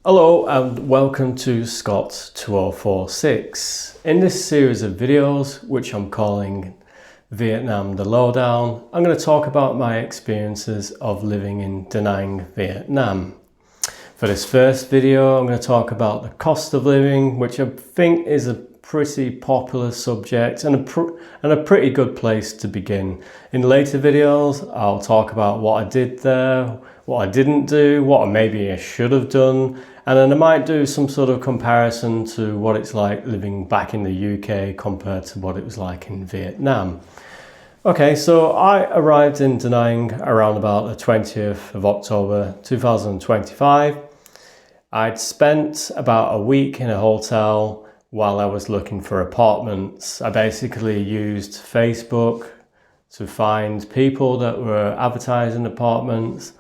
Hello and welcome to Scott 2046. In this series of videos, which I'm calling Vietnam the Lowdown, I'm going to talk about my experiences of living in Da Nang, Vietnam. For this first video, I'm going to talk about the cost of living, which I think is a pretty popular subject and a pretty good place to begin. In later videos, I'll talk about what I did there, what I didn't do, what maybe I should have done, and then I might do some sort of comparison to what it's like living back in the UK compared to what it was like in Vietnam. Okay, so I arrived in Da Nang around about the 20th of October 2025. I'd spent about a week in a hotel while I was looking for apartments. I basically used Facebook to find people that were advertising apartments,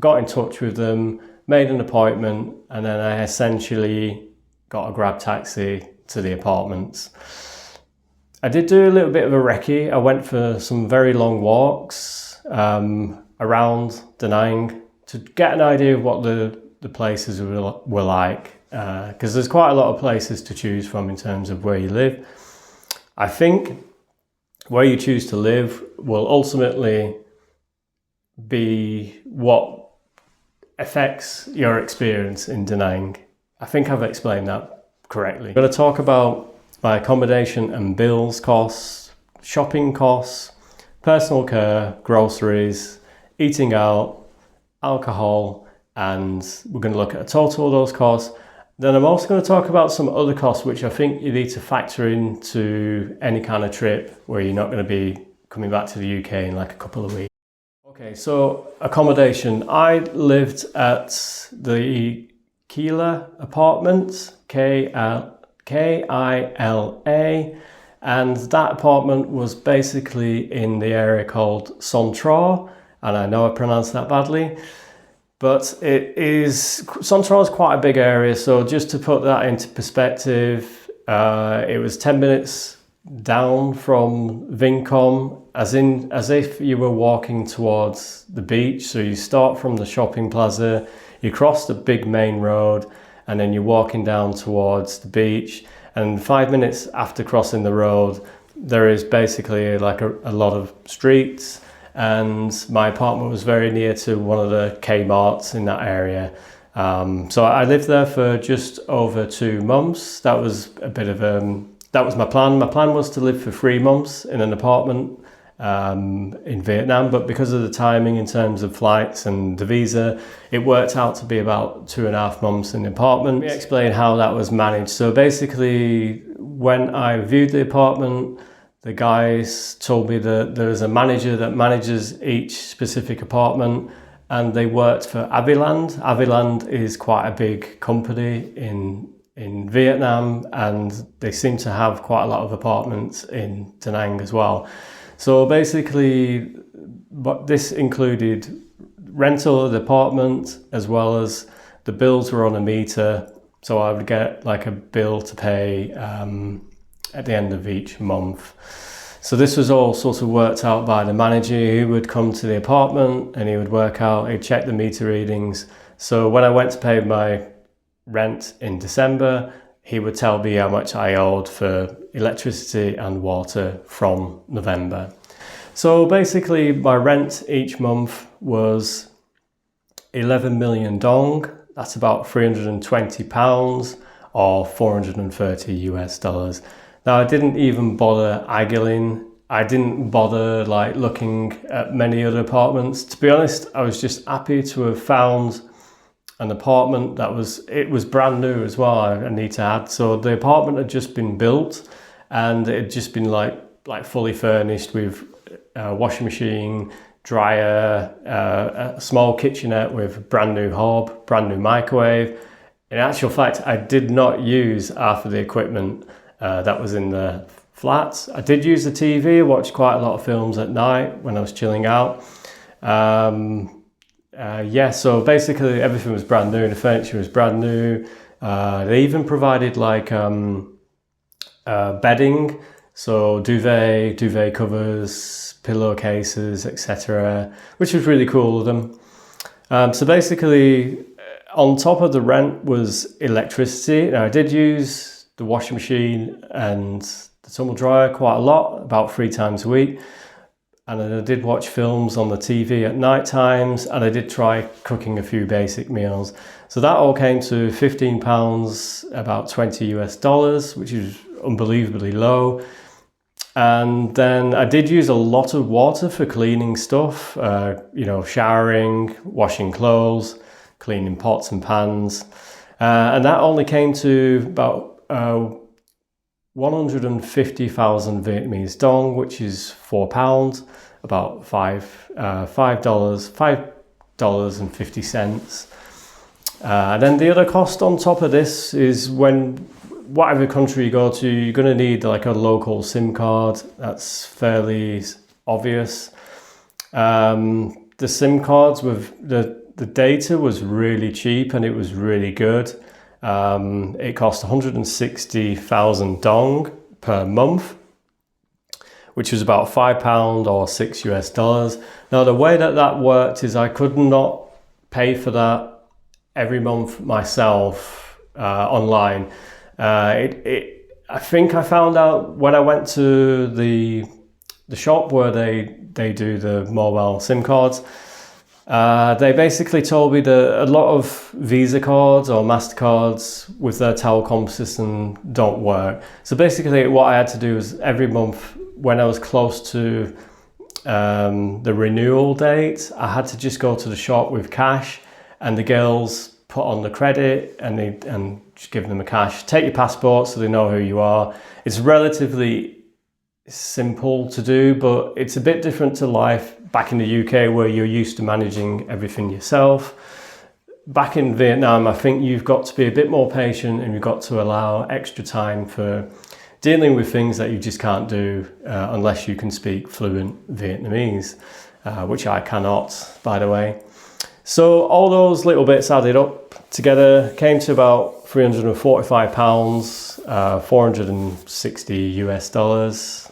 got in touch with them, made an appointment, and then I essentially got a grab taxi to the apartments. I did do a little bit of a recce. I went for some very long walks around Da Nang to get an idea of what the places were like, because there's quite a lot of places to choose from in terms of where you live. I think where you choose to live will ultimately be what affects your experience in Da Nang. I think I've explained that correctly. I'm going to talk about my accommodation and bills costs, shopping costs, personal care, groceries, eating out, alcohol, and we're going to look at a total of those costs. Then I'm also going to talk about some other costs which I think you need to factor into any kind of trip where you're not going to be coming back to the UK in like a couple of weeks. Okay, so accommodation. I lived at the Kila Apartment, K-I-L-A, and that apartment was basically in the area called Son, and I know I pronounced that badly. But Son is quite a big area, so just to put that into perspective, it was 10 minutes down from Vincom, as if you were walking towards the beach. So you start from the shopping plaza, you cross the big main road, and then you're walking down towards the beach. And 5 minutes after crossing the road, there is basically like a lot of streets. And my apartment was very near to one of the Kmarts in that area. So I lived there for just over 2 months. That was that was my plan. My plan was to live for 3 months in an apartment in Vietnam, but because of the timing in terms of flights and the visa, it worked out to be about 2.5 months in the apartment. Let me explain how that was managed. So basically, when I viewed the apartment, the guys told me that there is a manager that manages each specific apartment, and they worked for Haviland. Haviland is quite a big company in Vietnam, and they seem to have quite a lot of apartments in Da Nang as well. So basically, this included rental of the apartment as well as the bills were on a meter. So I would get like a bill to pay at the end of each month. So this was all sort of worked out by the manager, who would come to the apartment and he would work out, he'd check the meter readings. So when I went to pay my rent in December, he would tell me how much I owed for electricity and water from November. So basically my rent each month was 11 million dong. That's about £320 or 430 US dollars. Now, I didn't even bother haggling. I didn't bother like looking at many other apartments. To be honest, I was just happy to have found an apartment that was brand new as well, I need to add. So the apartment had just been built and it had just been like fully furnished with a washing machine, dryer, a small kitchenette with brand new hob, brand new microwave. In actual fact, I did not use half of the equipment that was in the flats. I did use the TV, watched quite a lot of films at night when I was chilling out. Yeah, so basically everything was brand new, the furniture was brand new. They even provided like bedding, so duvet covers, pillowcases, etc., which was really cool of them. So basically On top of the rent was electricity. Now I did use the washing machine and the tumble dryer quite a lot, about 3 times a week. And then I did watch films on the TV at night times, and I did try cooking a few basic meals. So that all came to £15, about $20, which is unbelievably low. And then I did use a lot of water for cleaning stuff, showering, washing clothes, cleaning pots and pans. And that only came to about 150,000 Vietnamese dong, which is £4, about $5.50. And then the other cost on top of this is whatever country you go to, you're going to need like a local SIM card. That's fairly obvious. The SIM cards with the data was really cheap and it was really good. It cost 160,000 dong per month, which was about £5 or $6. Now the way that worked is I could not pay for that every month myself online. I think I found out when I went to the shop where they do the mobile SIM cards. They basically told me that a lot of Visa cards or MasterCards with their telecom system don't work. So basically what I had to do was every month when I was close to the renewal date, I had to just go to the shop with cash, and the girls put on the credit and just give them the cash. Take your passport so they know who you are. It's relatively simple to do, but it's a bit different to life back in the UK where you're used to managing everything yourself. Back in Vietnam, I think you've got to be a bit more patient and you've got to allow extra time for dealing with things that you just can't do unless you can speak fluent Vietnamese, which I cannot, by the way. So all those little bits added up together came to about £345, $460.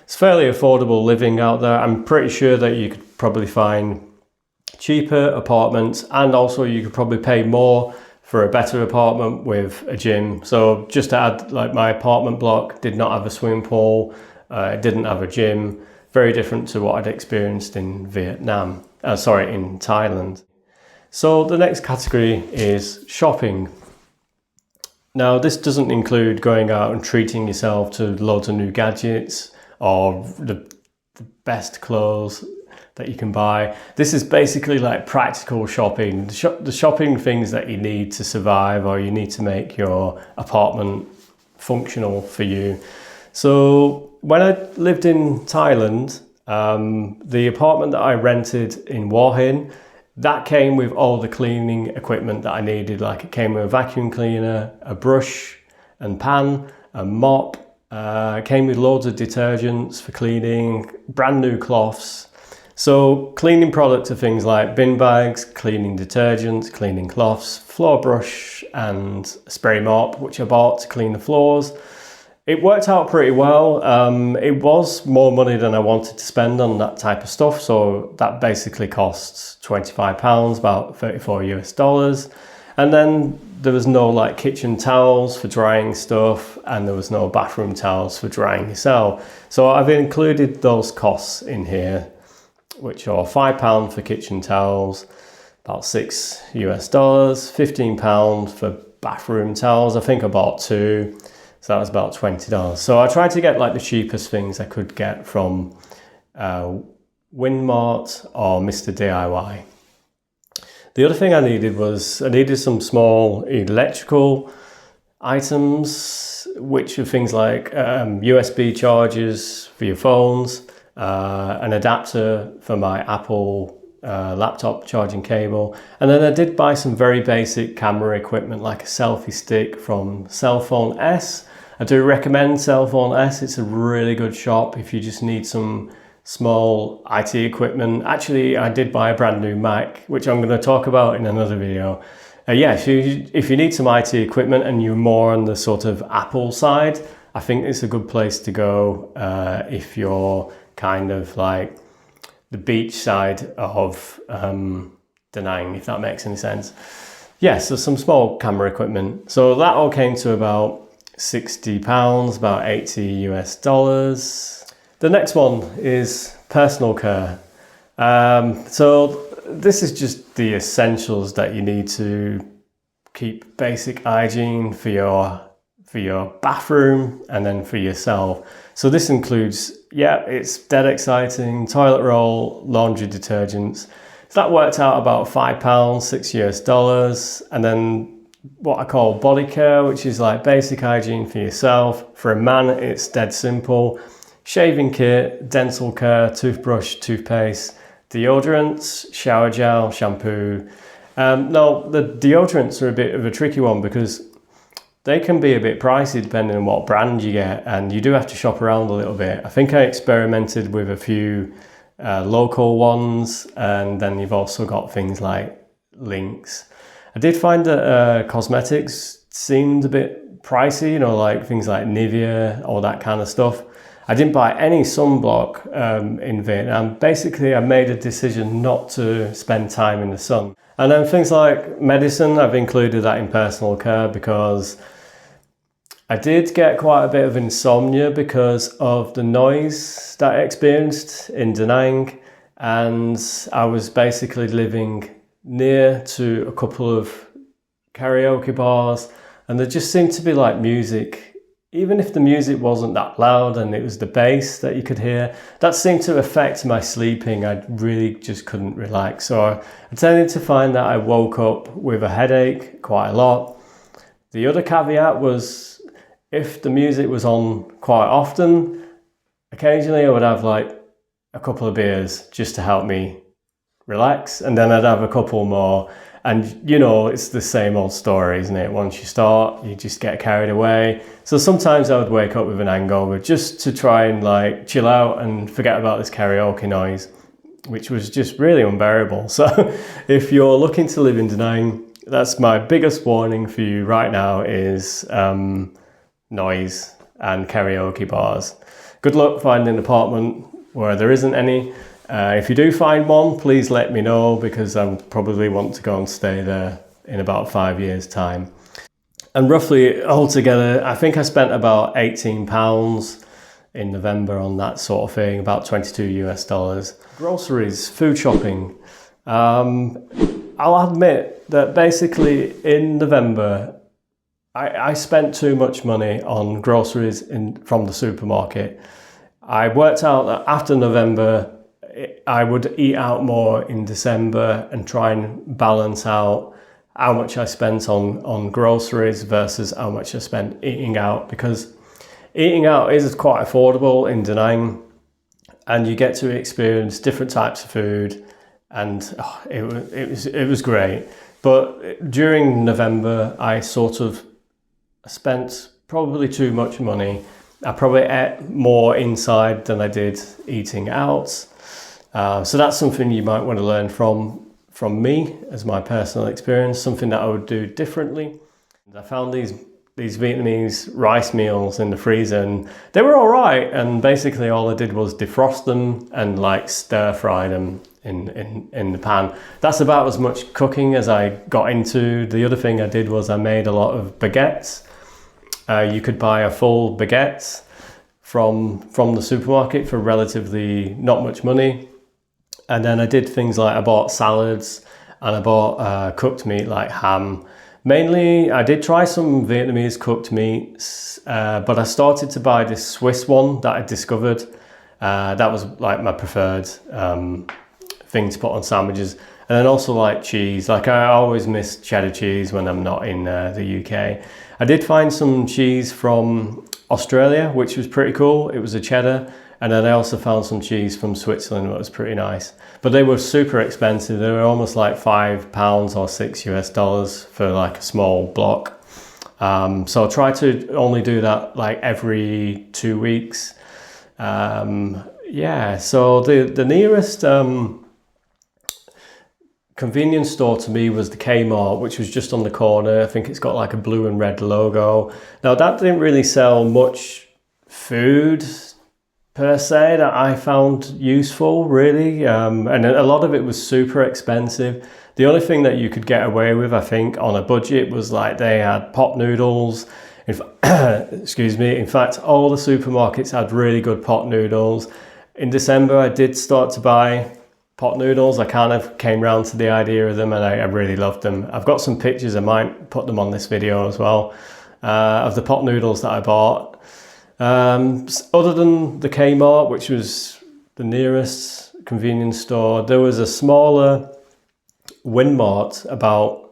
It's fairly affordable living out there. I'm pretty sure that you could probably find cheaper apartments, and also you could probably pay more for a better apartment with a gym. So just to add, like my apartment block did not have a swimming pool, it didn't have a gym, very different to what I'd experienced in in Thailand. So the next category is shopping. Now this doesn't include going out and treating yourself to loads of new gadgets or the best clothes that you can buy. This is basically like practical shopping, the shopping things that you need to survive or you need to make your apartment functional for you. So when I lived in Thailand, the apartment that I rented in Hua Hin, that came with all the cleaning equipment that I needed. Like it came with a vacuum cleaner, a brush and pan, a mop, came with loads of detergents for cleaning, brand new cloths. So cleaning products are things like bin bags, cleaning detergents, cleaning cloths, floor brush and spray mop, which I bought to clean the floors. It worked out pretty well. It was more money than I wanted to spend on that type of stuff. So that basically costs £25, about $34. And then there was no like kitchen towels for drying stuff, and there was no bathroom towels for drying yourself. So I've included those costs in here, which are £5 for kitchen towels, about $6, £15 for bathroom towels. I think I bought 2. So that was about $20. So I tried to get like the cheapest things I could get from Winmart or Mr. DIY. The other thing I needed some small electrical items, which are things like USB chargers for your phones, an adapter for my Apple laptop charging cable, and then I did buy some very basic camera equipment like a selfie stick from Cellphone S. I do recommend Cellphone S. It's a really good shop if you just need some small IT equipment. Actually, I did buy a brand new Mac, which I'm going to talk about in another video. If you need some IT equipment and you're more on the sort of Apple side, I think it's a good place to go if you're kind of like the beach side of Da Nang, if that makes any sense. Yeah, so some small camera equipment. So that all came to about £60, about 80 US dollars. The next one is personal care. So this is just the essentials that you need to keep basic hygiene for your bathroom and then for yourself. So this includes, yeah, it's dead exciting, toilet roll, laundry detergents. So that worked out about £5, 6 US dollars. And then what I call body care, which is like basic hygiene for yourself. For a man, it's dead simple. Shaving kit, dental care, toothbrush, toothpaste, deodorants, shower gel, shampoo. Now, the deodorants are a bit of a tricky one because they can be a bit pricey depending on what brand you get, and you do have to shop around a little bit. I think I experimented with a few local ones, and then you've also got things like Lynx. I did find that cosmetics seemed a bit pricey, you know, like things like Nivea, all that kind of stuff. I didn't buy any sunblock in Vietnam. Basically, I made a decision not to spend time in the sun. And then things like medicine, I've included that in personal care because I did get quite a bit of insomnia because of the noise that I experienced in Da Nang. And I was basically living near to a couple of karaoke bars, and there just seemed to be like music, even if the music wasn't that loud and it was the bass that you could hear, that seemed to affect my sleeping. I really just couldn't relax. So I tended to find that I woke up with a headache quite a lot. The other caveat was if the music was on quite often, occasionally I would have like a couple of beers just to help me relax, and then I'd have a couple more. And you know, it's the same old story, isn't it? Once you start, you just get carried away. So sometimes I would wake up with an hangover just to try and like chill out and forget about this karaoke noise, which was just really unbearable. So if you're looking to live in Da Nang, that's my biggest warning for you right now is noise and karaoke bars. Good luck finding an apartment where there isn't any. If you do find one, please let me know because I probably want to go and stay there in about 5 years' time. And roughly altogether, I think I spent about £18 in November on that sort of thing, about 22 US dollars. Groceries, food shopping. I'll admit that basically in November, I spent too much money on groceries from the supermarket. I worked out that after November, I would eat out more in December and try and balance out how much I spent on groceries versus how much I spent eating out, because eating out is quite affordable in Da Nang and you get to experience different types of food, and it was great. But during November, I sort of spent probably too much money. I probably ate more inside than I did eating out. So that's something you might want to learn from me as my personal experience, something that I would do differently. I found these Vietnamese rice meals in the freezer and they were all right. And basically all I did was defrost them and like stir fry them in the pan. That's about as much cooking as I got into. The other thing I did was I made a lot of baguettes. You could buy a full baguette from the supermarket for relatively not much money. And then I did things like I bought salads and I bought cooked meat like ham. Mainly, I did try some Vietnamese cooked meats, but I started to buy this Swiss one that I discovered. That was like my preferred thing to put on sandwiches. And then also like cheese. Like I always miss cheddar cheese when I'm not in the UK. I did find some cheese from Australia, which was pretty cool. It was a cheddar. And then I also found some cheese from Switzerland that was pretty nice. But they were super expensive. They were almost like £5 or 6 US dollars for like a small block. So I try to only do that like every 2 weeks. Yeah, so the nearest convenience store to me was the Kmart, which was just on the corner. I think it's got like a blue and red logo. Now that didn't really sell much food per se that I found useful really, and a lot of it was super expensive. The only thing that you could get away with, I think, on a budget was like they had pot noodles. Excuse me. In fact, all the supermarkets had really good pot noodles. In December, I did start to buy pot noodles. I kind of came round to the idea of them, and I really loved them. I've got some pictures. I might put them on this video as well, of the pot noodles that I bought. Other than the Kmart, which was the nearest convenience store, there was a smaller Winmart about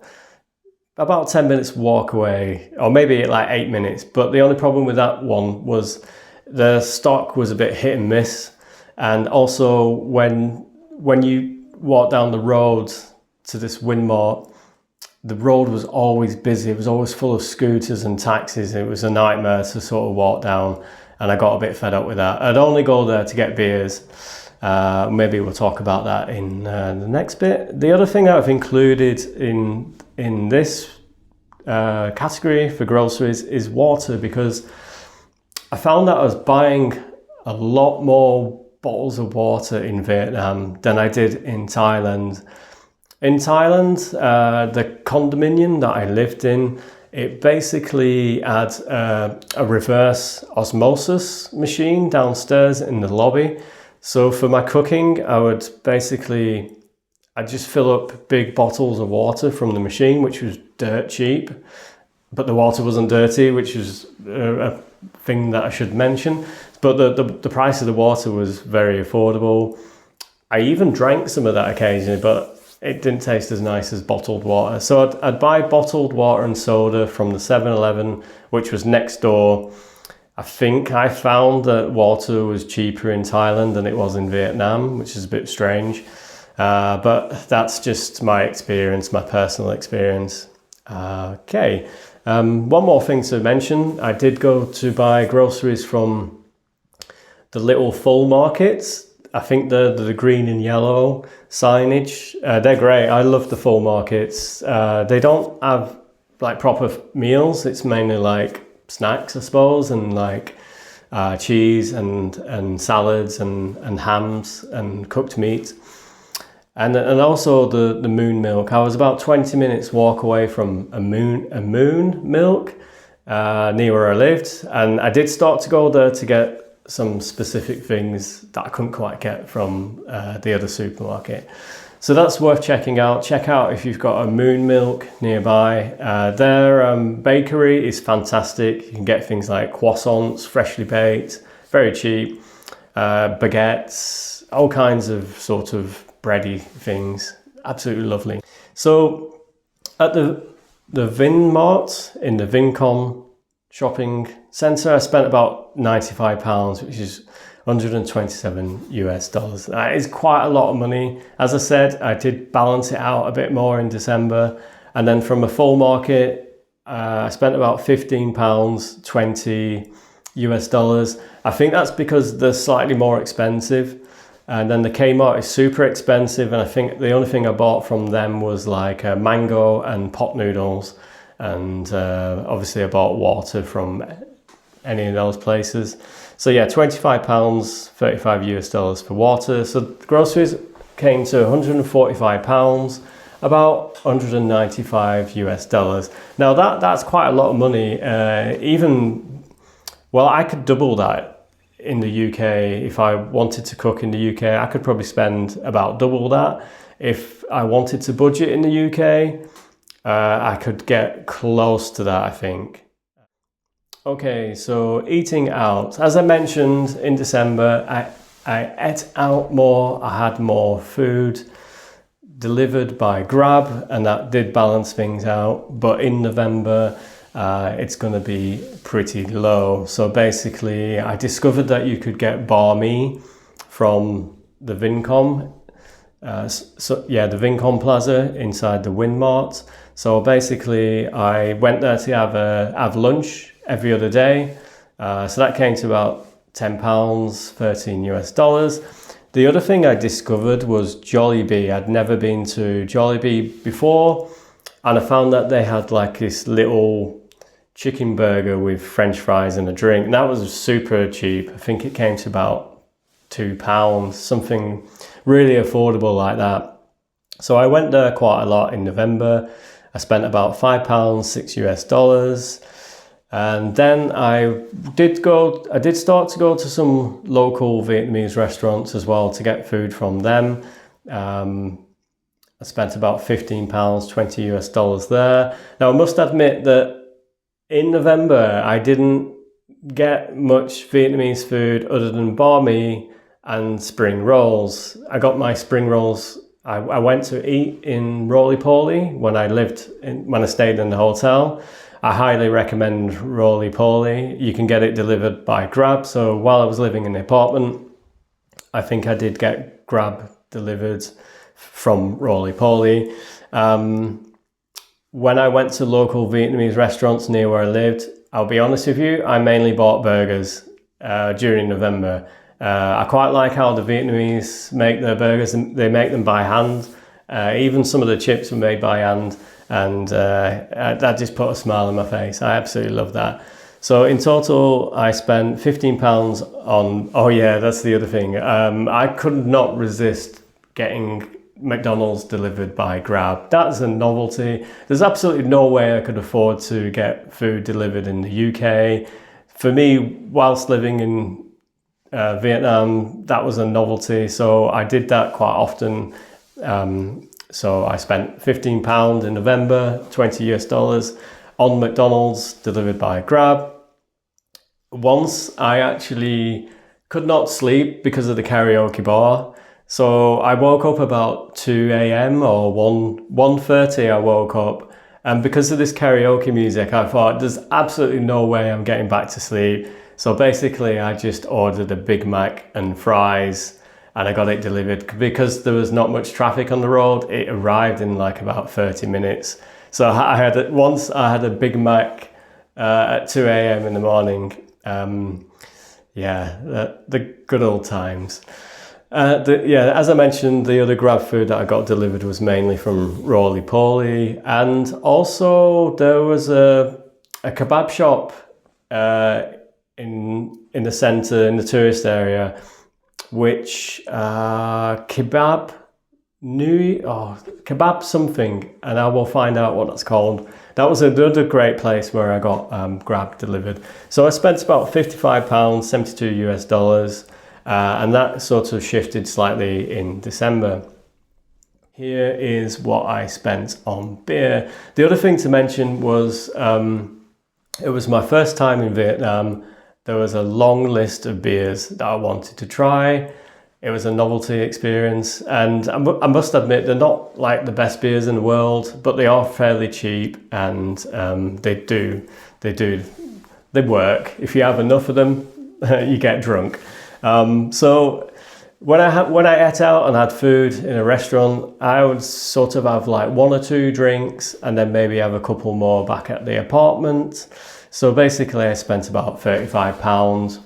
10 minutes walk away, or maybe like 8 minutes. But the only problem with that one was the stock was a bit hit and miss. And also when you walk down the road to this Winmart, the road was always busy. It was always full of scooters and taxis. It was a nightmare to sort of walk down, and I got a bit fed up with that. I'd only go there to get beers. Maybe we'll talk about that in the next bit. The other thing I've included in this category for groceries is water, because I found that I was buying a lot more bottles of water in Vietnam than I did in Thailand. In Thailand, the condominium that I lived in, it basically had a reverse osmosis machine downstairs in the lobby. So for my cooking, I'd just fill up big bottles of water from the machine, which was dirt cheap, but the water wasn't dirty, which is a thing that I should mention. But the price of the water was very affordable. I even drank some of that occasionally, but it didn't taste as nice as bottled water. So I'd buy bottled water and soda from the 7-Eleven, which was next door. I think I found that water was cheaper in Thailand than it was in Vietnam, which is a bit strange. But that's just my experience, my personal experience. Okay. One more thing to mention. I did go to buy groceries from the little full markets. I think the green and yellow signage, they're great. I love the full markets. They don't have like proper meals. It's mainly like snacks, I suppose, and like cheese and salads and hams and cooked meat. And also the Moon Milk. I was about 20 minutes walk away from a Moon Milk near where I lived. And I did start to go there to get some specific things that I couldn't quite get from the other supermarket. So that's worth checking out. Check out if you've got a Moon Milk nearby. Their bakery is fantastic. You can get things like croissants, freshly baked, very cheap, baguettes, all kinds of sort of bready things. Absolutely lovely. So at the Vinmart in the Vincom shopping centre, I spent about £95, which is 127 US dollars. That is quite a lot of money. As I said, I did balance it out a bit more in December. And then from a full market, I spent about £15, 20 US dollars. I think that's because they're slightly more expensive. And then the Kmart is super expensive. And I think the only thing I bought from them was like mango and pot noodles. And obviously I bought water from any of those places. So yeah, £25, 35 US dollars for water. So groceries came to £145, about 195 US dollars. Now that's quite a lot of money. Well, I could double that in the UK. If I wanted to cook in the UK, I could probably spend about double that. If I wanted to budget in the UK, I could get close to that, I think. Okay, so eating out. As I mentioned, in December, I ate out more. I had more food delivered by Grab, and that did balance things out. But in November, it's going to be pretty low. So basically, I discovered that you could get banh mi from the Vincom. The Vincom Plaza inside the Winmart. So basically, I went there to have lunch every other day. So that came to about £10, 13 US dollars. The other thing I discovered was Jollibee. I'd never been to Jollibee before, and I found that they had like this little chicken burger with French fries and a drink. And that was super cheap. I think it came to about £2, something really affordable like that. So I went there quite a lot in November. I spent about £5, $6. And then I did start to go to some local Vietnamese restaurants as well to get food from them. I spent about £15, $20 there. Now I must admit that in November I didn't get much Vietnamese food other than banh mi and spring rolls. I got my spring rolls. I went to eat in Roly-Poly when I stayed in the hotel. I highly recommend Roly-Poly. You can get it delivered by Grab. So while I was living in the apartment, I think I did get Grab delivered from Roly-Poly. When I went to local Vietnamese restaurants near where I lived, I'll be honest with you, I mainly bought burgers during November. I quite like how the Vietnamese make their burgers, and they make them by hand. Even some of the chips were made by hand, and that just put a smile on my face. I absolutely love that. So in total, I spent £15 on, oh yeah, that's the other thing. I could not resist getting McDonald's delivered by Grab. That's a novelty. There's absolutely no way I could afford to get food delivered in the UK. For me, whilst living in Vietnam, that was a novelty, so I did that quite often. So I spent £15 in November, $20 on McDonald's delivered by Grab. Once I actually could not sleep because of the karaoke bar, so I woke up about 2 a.m. or 1:30 I woke up, and because of this karaoke music I thought there's absolutely no way I'm getting back to sleep. So basically I just ordered a Big Mac and fries, and I got it delivered. Because there was not much traffic on the road, it arrived in like about 30 minutes. So I had a Big Mac at 2 a.m. in the morning. The good old times. As I mentioned, the other Grab food that I got delivered was mainly from Roly-Poly, and also there was a kebab shop in the centre, in the tourist area, which kebab something, and I will find out what that's called. That was another great place where I got Grab delivered. So I spent about £55, $72, and that sort of shifted slightly in December. Here is what I spent on beer. The other thing to mention was it was my first time in Vietnam. There was a long list of beers that I wanted to try. It was a novelty experience, and I must admit they're not like the best beers in the world, but they are fairly cheap, and they work. If you have enough of them, you get drunk. So when I ate out and had food in a restaurant, I would sort of have like 1 or 2 drinks and then maybe have a couple more back at the apartment. So basically I spent about £35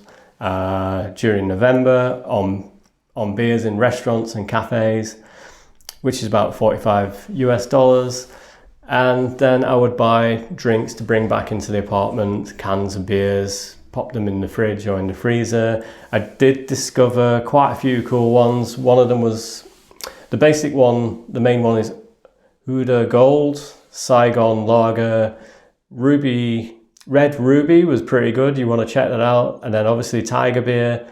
during November on beers in restaurants and cafes, which is about $45. And then I would buy drinks to bring back into the apartment, cans of beers, pop them in the fridge or in the freezer. I did discover quite a few cool ones. One of them was the basic one. The main one is Huda Gold, Saigon Lager, Red Ruby was pretty good. You want to check that out. And then obviously Tiger Beer,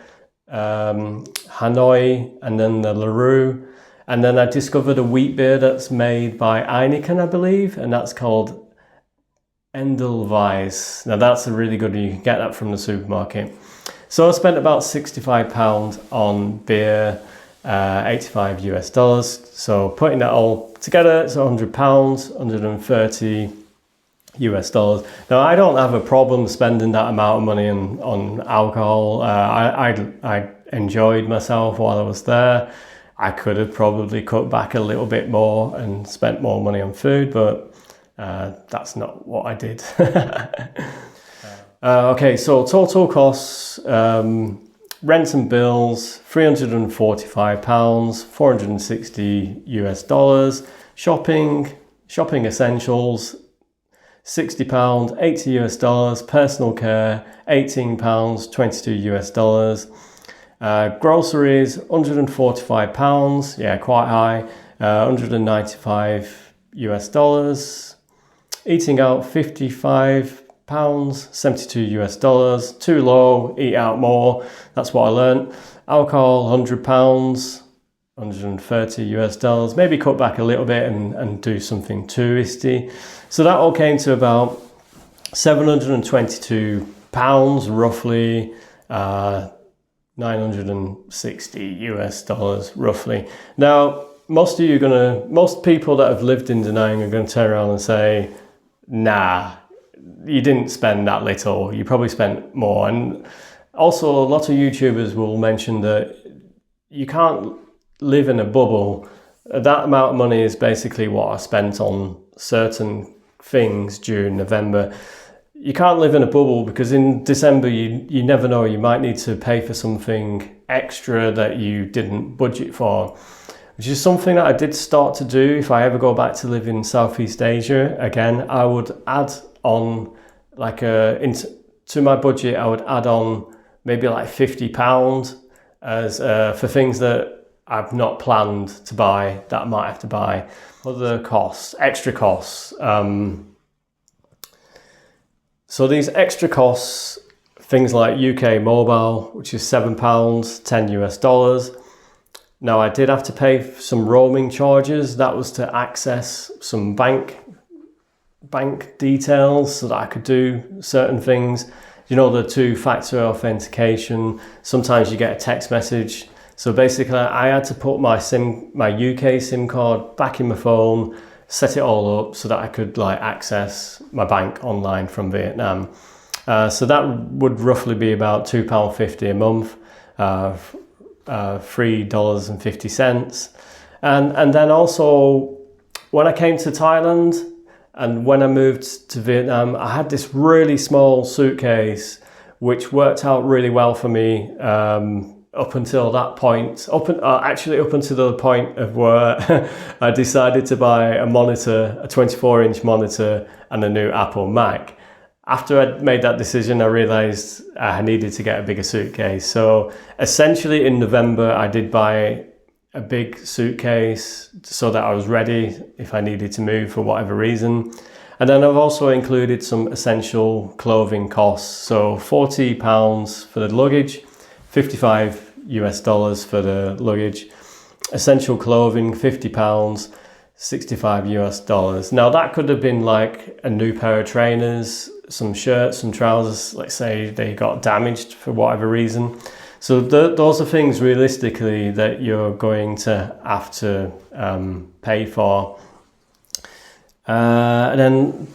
Hanoi, and then the LaRue. And then I discovered a wheat beer that's made by Heineken, I believe, and that's called Edelweiss. Now that's a really good one. You can get that from the supermarket. So I spent about £65 on beer, $85. So putting that all together, it's £100, $130. Now I don't have a problem spending that amount of money on alcohol. I enjoyed myself while I was there. I could have probably cut back a little bit more and spent more money on food, but that's not what I did. Okay, so total costs, rent and bills, £345, $460. Shopping essentials, £60, $80. Personal care, £18, $22. Groceries, £145, yeah, quite high. 195 US dollars. Eating out, 55 pounds, 72 US dollars. Too low, eat out more. That's what I learned. Alcohol, 100 pounds, 130 US dollars. Maybe cut back a little bit and do something touristy. So that all came to about 722 pounds, roughly 960 US dollars, roughly. Now, most people that have lived in Da Nang are going to turn around and say, nah, you didn't spend that little, you probably spent more. And also a lot of YouTubers will mention that you can't live in a bubble. That amount of money is basically what I spent on certain things during November. You can't live in a bubble because in December you never know, you might need to pay for something extra that you didn't budget for, which is something that I did start to do. If I ever go back to live in Southeast Asia again, I would add on to my budget, I would add on maybe like £50 as for things that I've not planned to buy that I might have to buy. Other costs, extra costs. So these extra costs, things like UK mobile, which is £7, 10 US dollars. Now I did have to pay some roaming charges. That was to access some bank details so that I could do certain things. You know, the two-factor authentication. Sometimes you get a text message. So basically I had to put my UK SIM card back in my phone, set it all up so that I could access my bank online from Vietnam. So that would roughly be about £2.50 a month, $3.50. And then also when I came to Thailand and when I moved to Vietnam, I had this really small suitcase, which worked out really well for me. Up until that point, up until the point of where I decided to buy a monitor, a 24-inch monitor and a new Apple Mac. After I'd made that decision, I realized I needed to get a bigger suitcase. So essentially in November, I did buy a big suitcase so that I was ready if I needed to move for whatever reason. And then I've also included some essential clothing costs. So £40 for the luggage, 55 US dollars for the luggage. Essential clothing, £50, 65 US dollars. Now that could have been like a new pair of trainers, some shirts, some trousers. Let's say they got damaged for whatever reason. So those are things realistically that you're going to have to pay for. And then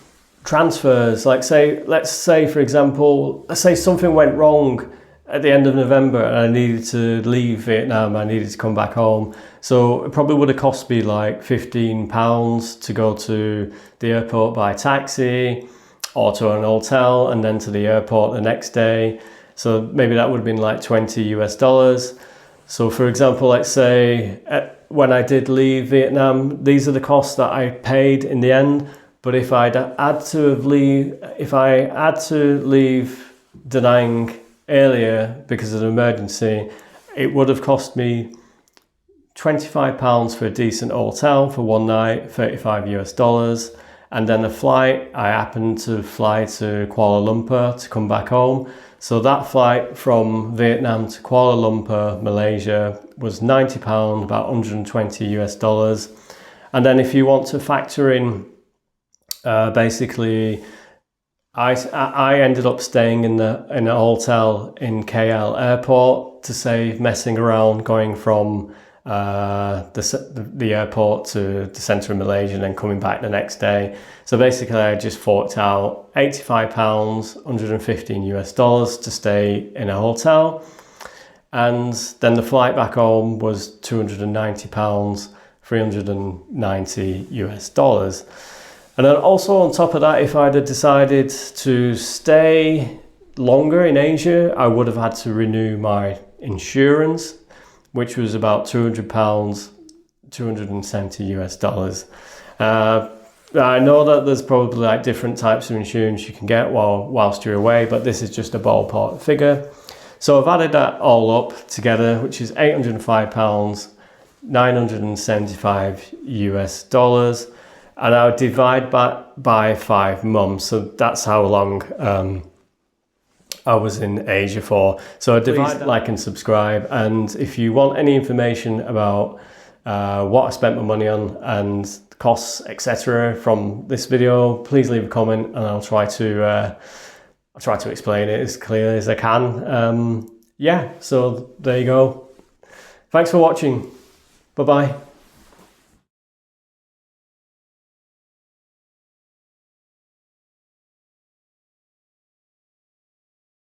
transfers, let's say for example, let's say something went wrong at the end of November and I needed to leave Vietnam, I needed to come back home. So it probably would have cost me like £15 to go to the airport by taxi or to an hotel and then to the airport the next day. So maybe that would have been like 20 US dollars. So for example, let's say when I did leave Vietnam, these are the costs that I paid in the end. But if I had to leave Da Nang earlier because of an emergency, it would have cost me £25 for a decent hotel for one night, 35 US dollars. And then a flight, I happened to fly to Kuala Lumpur to come back home. So that flight from Vietnam to Kuala Lumpur, Malaysia was £90, about 120 US dollars. And then if you want to factor in, basically, I ended up staying in a hotel in KL airport to save messing around going from the airport to the centre of Malaysia and then coming back the next day. So basically I just forked out £85, 115 US dollars to stay in a hotel. And then the flight back home was £290, 390 US dollars. And then also on top of that, if I'd have decided to stay longer in Asia, I would have had to renew my insurance, which was about £200, 270 US dollars. I know that there's probably like different types of insurance you can get whilst you're away, but this is just a ballpark figure. So I've added that all up together, which is £805 $975 US, and I would divide that by 5 months. So that's how long I was in Asia for. So divide, like and subscribe. And if you want any information about what I spent my money on and costs, etc. from this video, please leave a comment and I'll try to explain it as clearly as I can. Yeah, so there you go. Thanks for watching. Bye-bye.